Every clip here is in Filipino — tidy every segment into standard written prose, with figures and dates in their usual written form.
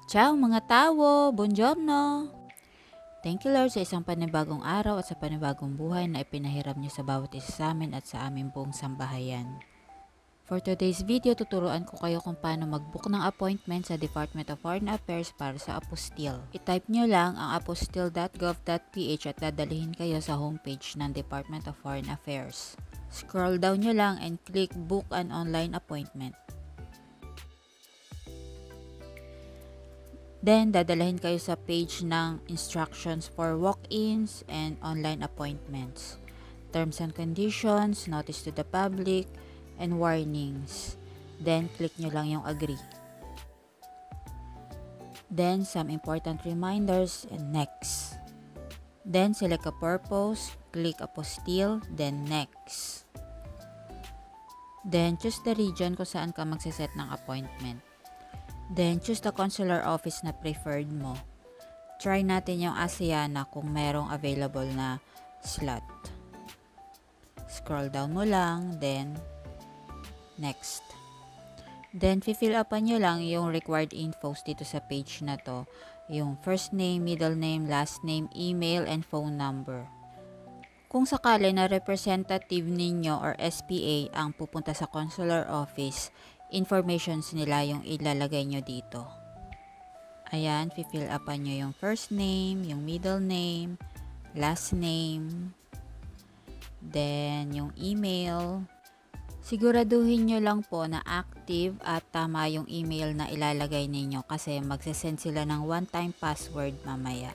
Ciao mga tao! Buongiorno! Thank you Lord sa isang panibagong araw at sa panibagong buhay na ipinahiram niyo sa bawat isa sa amin at sa aming buong sambahayan. For today's video, tuturuan ko kayo kung paano mag-book ng appointment sa Department of Foreign Affairs para sa apostille. I-type nyo lang ang apostille.gov.ph at dadalhin kayo sa homepage ng Department of Foreign Affairs. Scroll down nyo lang and click Book an Online Appointment. Then, dadalhin kayo sa page ng instructions for walk-ins and online appointments, terms and conditions, notice to the public, and warnings. Then, click nyo lang yung agree. Then, some important reminders and next. Then, select a purpose, click apostille, then next. Then, choose the region kung saan ka magsiset ng appointment. Then, choose the consular office na preferred mo. Try natin yung Asiana kung merong available na slot. Scroll down mo lang, then next. Then, fill upan nyo lang yung required infos dito sa page na to. Yung first name, middle name, last name, email, and phone number. Kung sakali na representative ninyo or SPA ang pupunta sa consular office, informations nila yung ilalagay nyo dito. Ayan, fill upan nyo yung first name, yung middle name, last name, then yung email. Siguraduhin nyo lang po na active at tama yung email na ilalagay ninyo kasi magsasend sila ng one-time password mamaya.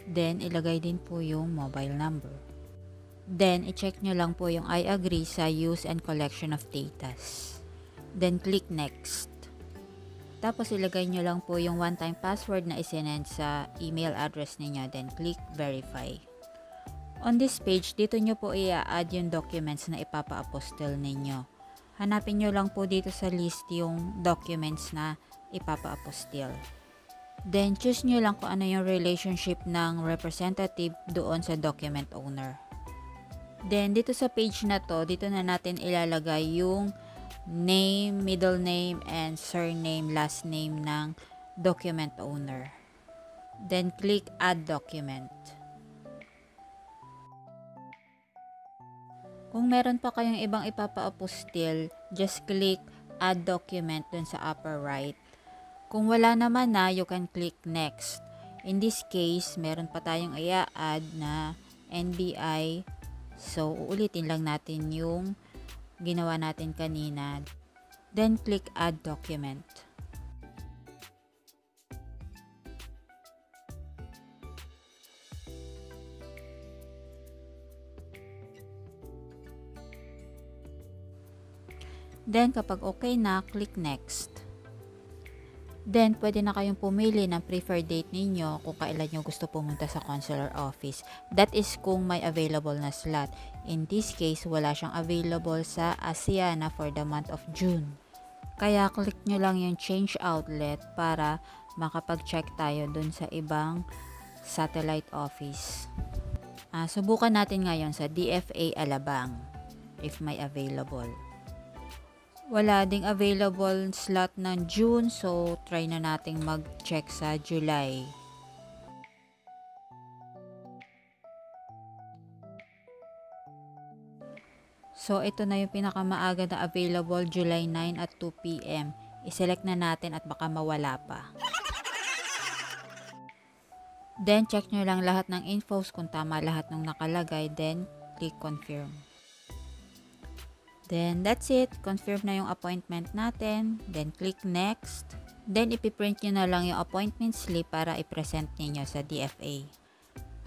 Then, ilagay din po yung mobile number. Then, i-check nyo lang po yung I agree sa use and collection of datas. Then, click next. Tapos, ilagay nyo lang po yung one-time password na isinend sa email address niyo. Then, click verify. On this page, dito nyo po i-add yung documents na ipapa-apostille ninyo. Hanapin nyo lang po dito sa list yung documents na ipapa-apostille. Then, choose nyo lang kung ano yung relationship ng representative doon sa document owner. Then, dito sa page na to, dito na natin ilalagay yung name, middle name, and surname, last name ng document owner. Then, click Add Document. Kung meron pa kayong ibang ipapa-apostille, just click Add Document dun sa upper right. Kung wala naman na, you can click Next. In this case, meron pa tayong i-add na NBI. So, uulitin lang natin yung ginawa natin kanina. Then, click Add Document. Then, kapag okay na, click Next. Then, pwede na kayong pumili ng preferred date ninyo kung kailan nyo gusto pumunta sa consular office. That is kung may available na slot. In this case, wala siyang available sa Asiana for the month of June. Kaya, click nyo lang yung change outlet para makapag-check tayo dun sa ibang satellite office. Subukan natin ngayon sa DFA Alabang if may available. Wala ding available slot ng June, so try na nating mag-check sa July. So, ito na yung pinakamaaga na available, July 9 at 2 p.m. I-select na natin at baka mawala pa. Then, check nyo lang lahat ng infos kung tama lahat ng nakalagay. Then, click Confirm. Then, that's it. Confirm na yung appointment natin. Then, click Next. Then, ipiprint nyo na lang yung appointment slip para i-present ninyo sa DFA.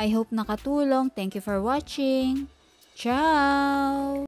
I hope nakatulong. Thank you for watching. Ciao!